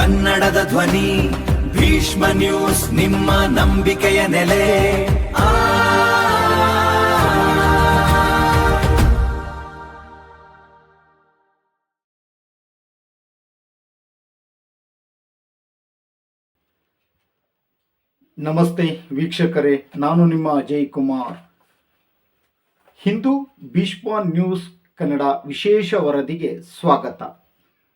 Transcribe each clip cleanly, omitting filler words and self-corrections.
ಕನ್ನಡದ ಧ್ವನಿ ಭೀಷ್ಮ ನ್ಯೂಸ್, ನಿಮ್ಮ ನಂಬಿಕೆಯ ನೆಲೆ. ನಮಸ್ತೆ ವೀಕ್ಷಕರೇ, ನಾನು ನಿಮ್ಮ ಅಜಯ್ ಕುಮಾರ್. ಹಿಂದೂ ಭೀಷ್ಮ ನ್ಯೂಸ್ ಕನ್ನಡ ವಿಶೇಷ ವರದಿಗೆ ಸ್ವಾಗತ.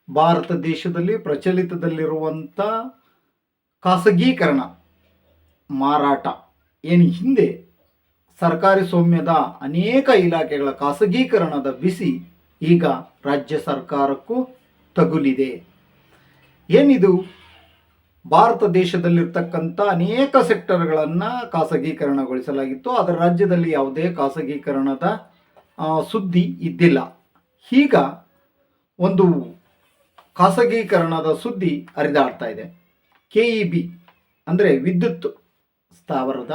ಭಾರತ ದೇಶದಲ್ಲಿ ಪ್ರಚಲಿತದಲ್ಲಿರುವಂಥ ಖಾಸಗೀಕರಣ ಮಾರಾಟ ಏನು, ಹಿಂದೆ ಸರ್ಕಾರಿ ಸ್ವಾಮ್ಯದ ಅನೇಕ ಇಲಾಖೆಗಳ ಖಾಸಗೀಕರಣದ ಬಿಸಿ ಈಗ ರಾಜ್ಯ ಸರ್ಕಾರಕ್ಕೂ ತಗುಲಿದೆ. ಏನಿದು? ಭಾರತ ದೇಶದಲ್ಲಿರ್ತಕ್ಕಂಥ ಅನೇಕ ಸೆಕ್ಟರ್ಗಳನ್ನು ಖಾಸಗೀಕರಣಗೊಳಿಸಲಾಗಿತ್ತು. ಅದರ ರಾಜ್ಯದಲ್ಲಿ ಯಾವುದೇ ಖಾಸಗೀಕರಣದ ಸುದ್ದಿ ಇದ್ದಿಲ್ಲ. ಈಗ ಒಂದು ಖಾಸಗೀಕರಣದ ಸುದ್ದಿ ಹರಿದಾಡ್ತಾ ಇದೆ. KEB ಅಂದರೆ ವಿದ್ಯುತ್ ಸ್ಥಾವರದ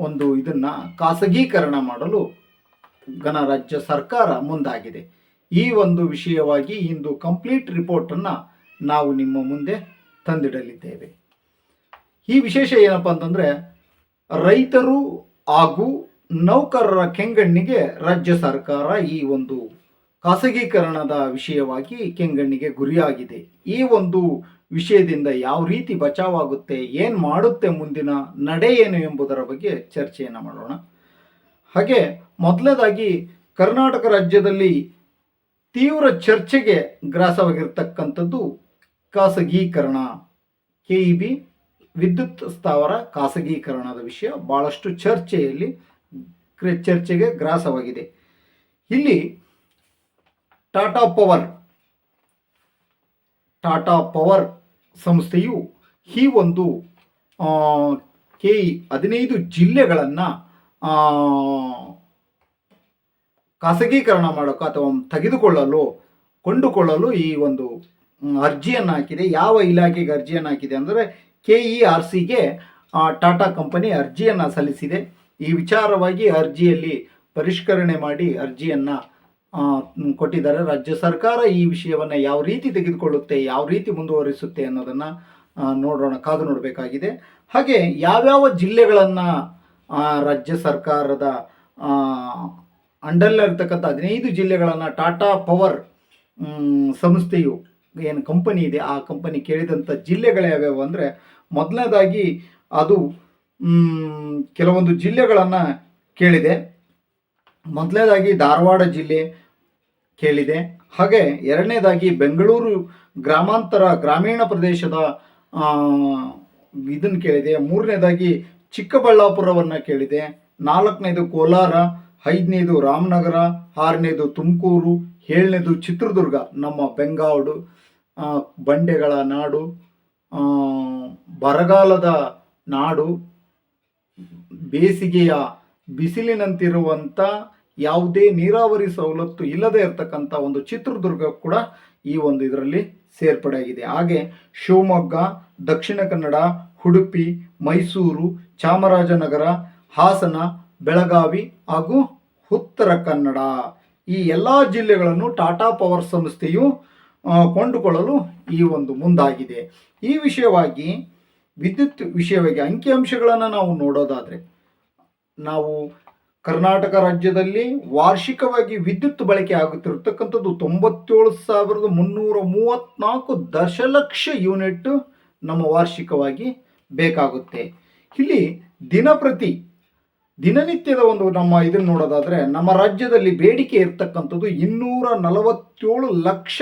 ಒಂದು ಇದನ್ನು ಖಾಸಗೀಕರಣ ಮಾಡಲು ಗಣರಾಜ್ಯ ಸರ್ಕಾರ ಮುಂದಾಗಿದೆ. ಈ ಒಂದು ವಿಷಯವಾಗಿ ಇಂದು ಕಂಪ್ಲೀಟ್ ರಿಪೋರ್ಟನ್ನು ನಾವು ನಿಮ್ಮ ಮುಂದೆ ತಂದಿಡಲಿದ್ದೇವೆ. ಈ ವಿಶೇಷ ಏನಪ್ಪ ಅಂತಂದರೆ, ರೈತರು ಹಾಗೂ ನೌಕರರ ಕೆಂಗಣ್ಣಿಗೆ ರಾಜ್ಯ ಸರ್ಕಾರ ಈ ಒಂದು ಖಾಸಗೀಕರಣದ ವಿಷಯವಾಗಿ ಕೆಂಗಣ್ಣಿಗೆ ಗುರಿಯಾಗಿದೆ. ಈ ಒಂದು ವಿಷಯದಿಂದ ಯಾವ ರೀತಿ ಬಚಾವಾಗುತ್ತೆ, ಏನು ಮಾಡುತ್ತೆ, ಮುಂದಿನ ನಡೆ ಏನು ಎಂಬುದರ ಬಗ್ಗೆ ಚರ್ಚೆಯನ್ನು ಮಾಡೋಣ. ಹಾಗೆ ಮೊದಲನೇದಾಗಿ ಕರ್ನಾಟಕ ರಾಜ್ಯದಲ್ಲಿ ತೀವ್ರ ಚರ್ಚೆಗೆ ಗ್ರಾಸವಾಗಿರ್ತಕ್ಕಂಥದ್ದು ಖಾಸಗೀಕರಣ. KEB ವಿದ್ಯುತ್ ಸ್ಥಾವರ ಖಾಸಗೀಕರಣದ ವಿಷಯ ಭಾಳಷ್ಟು ಚರ್ಚೆಗೆ ಗ್ರಾಸವಾಗಿದೆ. ಇಲ್ಲಿ ಟಾಟಾ ಪವರ್ ಸಂಸ್ಥೆಯು ಈ ಒಂದು 15 ಜಿಲ್ಲೆಗಳನ್ನು ಖಾಸಗೀಕರಣ ಮಾಡೋಕೆ ಅಥವಾ ಕೊಂಡುಕೊಳ್ಳಲು ಈ ಒಂದು ಅರ್ಜಿಯನ್ನು ಹಾಕಿದೆ. ಯಾವ ಇಲಾಖೆಗೆ ಅರ್ಜಿಯನ್ನು ಹಾಕಿದೆ ಅಂದರೆ KERCಗೆ ಟಾಟಾ ಕಂಪನಿ ಅರ್ಜಿಯನ್ನು ಸಲ್ಲಿಸಿದೆ. ಈ ವಿಚಾರವಾಗಿ ಅರ್ಜಿಯಲ್ಲಿ ಪರಿಷ್ಕರಣೆ ಮಾಡಿ ಅರ್ಜಿಯನ್ನು ಕೊಟ್ಟಿದ್ದಾರೆ. ರಾಜ್ಯ ಸರ್ಕಾರ ಈ ವಿಷಯವನ್ನು ಯಾವ ರೀತಿ ತೆಗೆದುಕೊಳ್ಳುತ್ತೆ, ಯಾವ ರೀತಿ ಮುಂದುವರಿಸುತ್ತೆ ಅನ್ನೋದನ್ನು ಕಾದು ನೋಡಬೇಕಾಗಿದೆ. ಹಾಗೆ ಯಾವ್ಯಾವ ಜಿಲ್ಲೆಗಳನ್ನು ರಾಜ್ಯ ಸರ್ಕಾರದ ಅಂಡರ್ನಲ್ಲಿರ್ತಕ್ಕಂಥ 15 ಜಿಲ್ಲೆಗಳನ್ನು ಟಾಟಾ ಪವರ್ ಸಂಸ್ಥೆಯು ಏನು ಕಂಪನಿ ಇದೆ, ಆ ಕಂಪನಿ ಕೇಳಿದಂಥ ಜಿಲ್ಲೆಗಳು ಯಾವ್ಯಾವು ಅಂದರೆ, ಮೊದಲನೇದಾಗಿ ಅದು ಕೆಲವೊಂದು ಜಿಲ್ಲೆಗಳನ್ನು ಕೇಳಿದೆ. ಮೊದಲನೇದಾಗಿ ಧಾರವಾಡ ಜಿಲ್ಲೆ ಕೇಳಿದೆ. ಹಾಗೆ ಎರಡನೇದಾಗಿ ಬೆಂಗಳೂರು ಗ್ರಾಮೀಣ ಪ್ರದೇಶದ ಇದನ್ನು ಕೇಳಿದೆ. ಮೂರನೇದಾಗಿ ಚಿಕ್ಕಬಳ್ಳಾಪುರವನ್ನು ಕೇಳಿದೆ. ನಾಲ್ಕನೇದು ಕೋಲಾರ, ಐದನೇದು ರಾಮನಗರ, ಆರನೇದು ತುಮಕೂರು, ಏಳನೇದು ಚಿತ್ರದುರ್ಗ, ನಮ್ಮ ಬೆಂಗಾವಡು, ಬಂಡೆಗಳ ನಾಡು, ಬರಗಾಲದ ನಾಡು, ಬೇಸಿಗೆಯ ಬಿಸಿಲಿನಂತಿರುವಂಥ ಯಾವುದೇ ನೀರಾವರಿ ಸವಲತ್ತು ಇಲ್ಲದೆ ಇರತಕ್ಕಂಥ ಒಂದು ಚಿತ್ರದುರ್ಗ ಕೂಡ ಈ ಒಂದು ಇದರಲ್ಲಿ ಸೇರ್ಪಡೆಯಾಗಿದೆ. ಹಾಗೆ ಶಿವಮೊಗ್ಗ, ದಕ್ಷಿಣ ಕನ್ನಡ, ಉಡುಪಿ, ಮೈಸೂರು, ಚಾಮರಾಜನಗರ, ಹಾಸನ, ಬೆಳಗಾವಿ ಹಾಗೂ ಉತ್ತರ ಕನ್ನಡ, ಈ ಎಲ್ಲ ಜಿಲ್ಲೆಗಳನ್ನು ಟಾಟಾ ಪವರ್ ಸಂಸ್ಥೆಯು ಕೊಂಡುಕೊಳ್ಳಲು ಈ ಒಂದು ಮುಂದಾಗಿದೆ. ಈ ವಿಷಯವಾಗಿ ವಿದ್ಯುತ್ ವಿಷಯವಾಗಿ ಅಂಕಿಅಂಶಗಳನ್ನು ನಾವು ನೋಡೋದಾದರೆ, ನಾವು ಕರ್ನಾಟಕ ರಾಜ್ಯದಲ್ಲಿ ವಾರ್ಷಿಕವಾಗಿ ವಿದ್ಯುತ್ ಬಳಕೆ ಆಗುತ್ತಿರತಕ್ಕಂಥದ್ದು 97,334 ದಶಲಕ್ಷ ಯೂನಿಟ್ ನಮ್ಮ ವಾರ್ಷಿಕವಾಗಿ ಬೇಕಾಗುತ್ತೆ. ಇಲ್ಲಿ ದಿನನಿತ್ಯದ ಒಂದು ನಮ್ಮ ಇದನ್ನು ನೋಡೋದಾದರೆ, ನಮ್ಮ ರಾಜ್ಯದಲ್ಲಿ ಬೇಡಿಕೆ ಇರ್ತಕ್ಕಂಥದ್ದು 247 ಲಕ್ಷ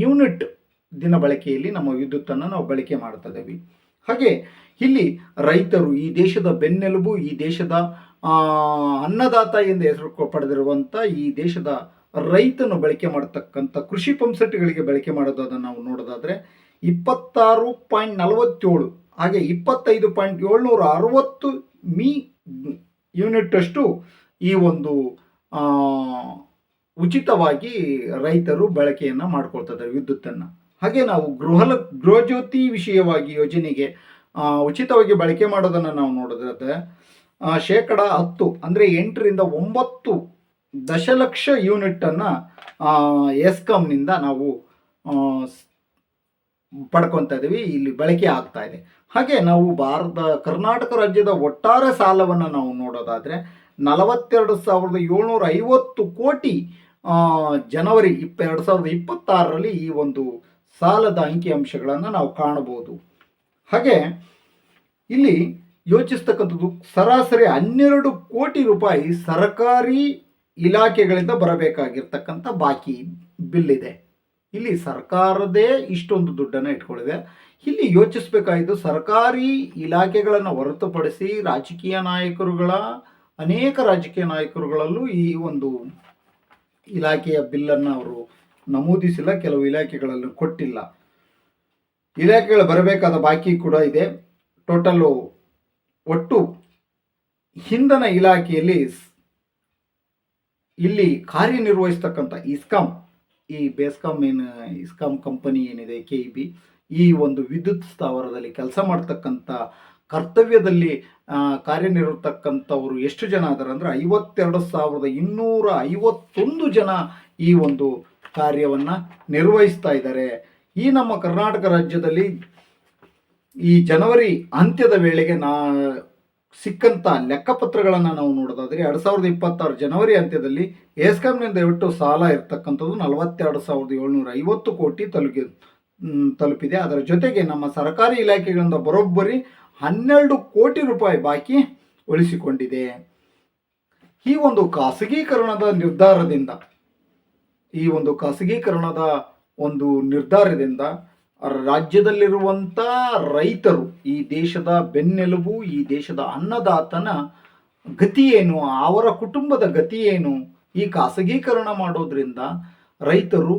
ಯೂನಿಟ್ ದಿನ ಬಳಕೆಯಲ್ಲಿ ನಮ್ಮ ವಿದ್ಯುತ್ತನ್ನು ನಾವು ಬಳಕೆ ಮಾಡ್ತಾ ಇದ್ದೀವಿ. ಹಾಗೆ ಇಲ್ಲಿ ರೈತರು, ಈ ದೇಶದ ಬೆನ್ನೆಲುಬು, ಈ ದೇಶದ ಅನ್ನದಾತ ಎಂದು ಹೆಸರು ಪಡೆದಿರುವಂಥ ಈ ದೇಶದ ರೈತನು ಬಳಕೆ ಮಾಡತಕ್ಕಂಥ ಕೃಷಿ ಪಂಪ್ಸೆಟ್ಗಳಿಗೆ ಬಳಕೆ ಮಾಡೋದನ್ನು ನಾವು ನೋಡೋದಾದರೆ 26.47, ಹಾಗೆ 25.760 ಯೂನಿಟ್ ಅಷ್ಟು ಈ ಒಂದು ಉಚಿತವಾಗಿ ರೈತರು ಬಳಕೆಯನ್ನು ಮಾಡ್ಕೊಳ್ತಿದ್ದಾರೆ ವಿದ್ಯುತ್ತನ್ನು. ಹಾಗೆ ನಾವು ಗೃಹಜ್ಯೋತಿ ವಿಷಯವಾಗಿ ಯೋಜನೆಗೆ ಉಚಿತವಾಗಿ ಬಳಕೆ ಮಾಡೋದನ್ನು ನಾವು ನೋಡೋದಾದ್ರೆ 10% ಅಂದರೆ 8 ರಿಂದ 9 ದಶಲಕ್ಷ ಯೂನಿಟನ್ನು ಎಸ್ಕಾಂನಿಂದ ನಾವು ಪಡ್ಕೊತಾ ಇದ್ದೀವಿ, ಇಲ್ಲಿ ಬಳಕೆ ಆಗ್ತಾ ಇದೆ. ಹಾಗೆ ನಾವು ಕರ್ನಾಟಕ ರಾಜ್ಯದ ಒಟ್ಟಾರೆ ಸಾಲವನ್ನು ನಾವು ನೋಡೋದಾದರೆ 42,750 ಕೋಟಿ ಜನವರಿ 2026ರಲ್ಲಿ ಈ ಒಂದು ಸಾಲದ ಅಂಕಿಅಂಶಗಳನ್ನು ನಾವು ಕಾಣಬಹುದು. ಹಾಗೆ ಇಲ್ಲಿ ಯೋಚಿಸ್ತಕ್ಕಂಥದ್ದು ಸರಾಸರಿ 12 ಕೋಟಿ ರೂಪಾಯಿ ಸರ್ಕಾರಿ ಇಲಾಖೆಗಳಿಂದ ಬರಬೇಕಾಗಿರ್ತಕ್ಕಂಥ ಬಾಕಿ ಬಿಲ್ ಇದೆ. ಇಲ್ಲಿ ಸರ್ಕಾರದೇ ಇಷ್ಟೊಂದು ದುಡ್ಡನ್ನು ಇಟ್ಕೊಂಡಿದೆ. ಇಲ್ಲಿ ಯೋಚಿಸಬೇಕಾಗಿದ್ದು ಸರ್ಕಾರಿ ಇಲಾಖೆಗಳನ್ನು ಹೊರತುಪಡಿಸಿ ಅನೇಕ ರಾಜಕೀಯ ನಾಯಕರುಗಳಲ್ಲೂ ಈ ಒಂದು ಇಲಾಖೆಯ ಬಿಲ್ಲನ್ನು ಅವರು ನಮೂದಿಸಿಲ್ಲ, ಕೆಲವು ಇಲಾಖೆಗಳನ್ನು ಕೊಟ್ಟಿಲ್ಲ. ಇಲಾಖೆಗಳು ಬರಬೇಕಾದ ಬಾಕಿ ಕೂಡ ಇದೆ. ಟೋಟಲ್ಲು ಒಟ್ಟು ಇಂಧನ ಇಲಾಖೆಯಲ್ಲಿ ಇಲ್ಲಿ ಕಾರ್ಯನಿರ್ವಹಿಸ್ತಕ್ಕಂಥ ಇಸ್ಕಾಂ ಕಂಪನಿ ಏನಿದೆ KEB, ಈ ಒಂದು ವಿದ್ಯುತ್ ಸ್ಥಾವರದಲ್ಲಿ ಕೆಲಸ ಮಾಡ್ತಕ್ಕಂಥ ಕರ್ತವ್ಯದಲ್ಲಿ ಕಾರ್ಯನಿರ್ವಹಿಸ್ತಕ್ಕಂಥವರು ಎಷ್ಟು ಜನ ಇದ್ದಾರೆ ಅಂದರೆ 52,251 ಜನ ಈ ಒಂದು ಕಾರ್ಯವನ್ನು ನಿರ್ವಹಿಸ್ತಾ ಇದ್ದಾರೆ. ಈ ನಮ್ಮ ಕರ್ನಾಟಕ ರಾಜ್ಯದಲ್ಲಿ ಈ ಜನವರಿ ಅಂತ್ಯದ ವೇಳೆಗೆ ಸಿಕ್ಕಂಥ ಲೆಕ್ಕಪತ್ರಗಳನ್ನು ನಾವು ನೋಡೋದಾದರೆ 2026 ಜನವರಿ ಅಂತ್ಯದಲ್ಲಿ ಎಸ್ಕಾಂನಿಂದ ಒಟ್ಟು ಸಾಲ ಇರ್ತಕ್ಕಂಥದ್ದು 42,750 ಕೋಟಿ ತಲುಪಿದೆ. ಅದರ ಜೊತೆಗೆ ನಮ್ಮ ಸರ್ಕಾರಿ ಇಲಾಖೆಗಳಿಂದ ಬರೋಬ್ಬರಿ 12 ಕೋಟಿ ರೂಪಾಯಿ ಬಾಕಿ ಉಳಿಸಿಕೊಂಡಿದೆ. ಈ ಒಂದು ಖಾಸಗೀಕರಣದ ನಿರ್ಧಾರದಿಂದ ರಾಜ್ಯದಲ್ಲಿರುವಂಥ ರೈತರು, ಈ ದೇಶದ ಬೆನ್ನೆಲುಬು, ಈ ದೇಶದ ಅನ್ನದಾತನ ಗತಿ ಏನು, ಅವರ ಕುಟುಂಬದ ಗತಿ ಏನು, ಈ ಖಾಸಗೀಕರಣ ಮಾಡೋದ್ರಿಂದ ರೈತರು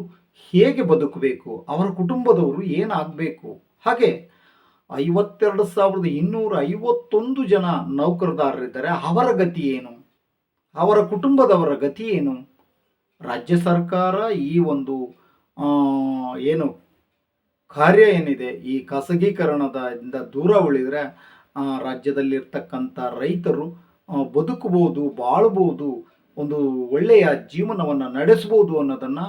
ಹೇಗೆ ಬದುಕಬೇಕು, ಅವರ ಕುಟುಂಬದವರು ಏನಾಗಬೇಕು, ಹಾಗೆ 52,251 ಜನ ನೌಕರದಾರರಿದ್ದಾರೆ, ಅವರ ಗತಿ ಏನು, ಅವರ ಕುಟುಂಬದವರ ಗತಿ ಏನು. ರಾಜ್ಯ ಸರ್ಕಾರ ಈ ಒಂದು ಕಾರ್ಯ ಏನಿದೆ, ಈ ಖಾಸಗೀಕರಣದಿಂದ ದೂರ ಉಳಿದರೆ ರಾಜ್ಯದಲ್ಲಿರ್ತಕ್ಕಂಥ ರೈತರು ಬದುಕಬಹುದು, ಬಾಳಬಹುದು, ಒಂದು ಒಳ್ಳೆಯ ಜೀವನವನ್ನು ನಡೆಸಬಹುದು ಅನ್ನೋದನ್ನು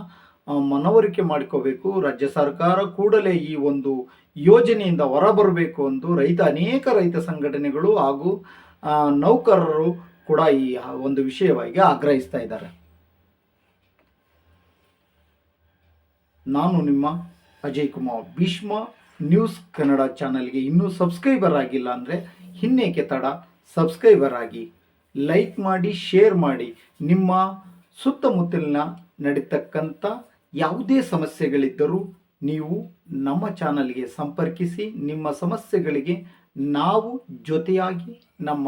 ಮನವರಿಕೆ ಮಾಡಿಕೋಬೇಕು. ರಾಜ್ಯ ಸರ್ಕಾರ ಕೂಡಲೇ ಈ ಒಂದು ಯೋಜನೆಯಿಂದ ಹೊರಬರಬೇಕು ಎಂದು ಅನೇಕ ರೈತ ಸಂಘಟನೆಗಳು ಹಾಗೂ ನೌಕರರು ಕೂಡ ಈ ಒಂದು ವಿಷಯವಾಗಿ ಆಗ್ರಹಿಸ್ತಾ ಇದ್ದಾರೆ. ನಾನು ನಿಮ್ಮ ಅಜಯ್ ಕುಮಾರ್. ಭೀಷ್ಮ ನ್ಯೂಸ್ ಕನ್ನಡ ಚಾನಲ್ಗೆ ಇನ್ನೂ ಸಬ್ಸ್ಕ್ರೈಬರ್ ಆಗಿಲ್ಲ ಅಂದರೆ ಇನ್ನೇಕೆ ತಡ, ಸಬ್ಸ್ಕ್ರೈಬರ್ ಆಗಿ, ಲೈಕ್ ಮಾಡಿ, ಶೇರ್ ಮಾಡಿ. ನಿಮ್ಮ ಸುತ್ತಮುತ್ತಲಿನ ನಡೀತಕ್ಕಂಥ ಯಾವುದೇ ಸಮಸ್ಯೆಗಳಿದ್ದರೂ ನೀವು ನಮ್ಮ ಚಾನಲ್ಗೆ ಸಂಪರ್ಕಿಸಿ. ನಿಮ್ಮ ಸಮಸ್ಯೆಗಳಿಗೆ ನಾವು ಜೊತೆಯಾಗಿ ನಮ್ಮ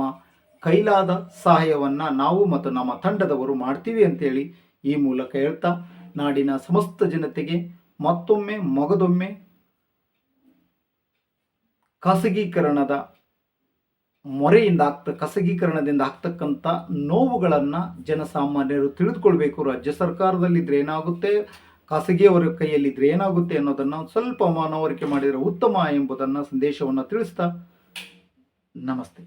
ಕೈಲಾದ ಸಹಾಯವನ್ನು ನಾವು ಮತ್ತು ನಮ್ಮ ತಂಡದವರು ಮಾಡ್ತೀವಿ ಅಂತೇಳಿ ಈ ಮೂಲಕ ಹೇಳ್ತಾ, ನಾಡಿನ ಸಮಸ್ತ ಜನತೆಗೆ ಮತ್ತೊಮ್ಮೆ ಮಗದೊಮ್ಮೆ ಖಾಸಗೀಕರಣದಿಂದ ಆಗ್ತಕ್ಕಂಥ ನೋವುಗಳನ್ನು ಜನಸಾಮಾನ್ಯರು ತಿಳಿದುಕೊಳ್ಬೇಕು. ರಾಜ್ಯ ಸರ್ಕಾರದಲ್ಲಿದ್ದರೆ ಏನಾಗುತ್ತೆ, ಖಾಸಗಿಯವರ ಕೈಯಲ್ಲಿದ್ದರೆ ಏನಾಗುತ್ತೆ ಅನ್ನೋದನ್ನು ಸ್ವಲ್ಪ ಮನವರಿಕೆ ಮಾಡಿದರೆ ಉತ್ತಮ ಎಂಬುದನ್ನು ಸಂದೇಶವನ್ನು ತಿಳಿಸ್ತಾ ನಮಸ್ತೆ.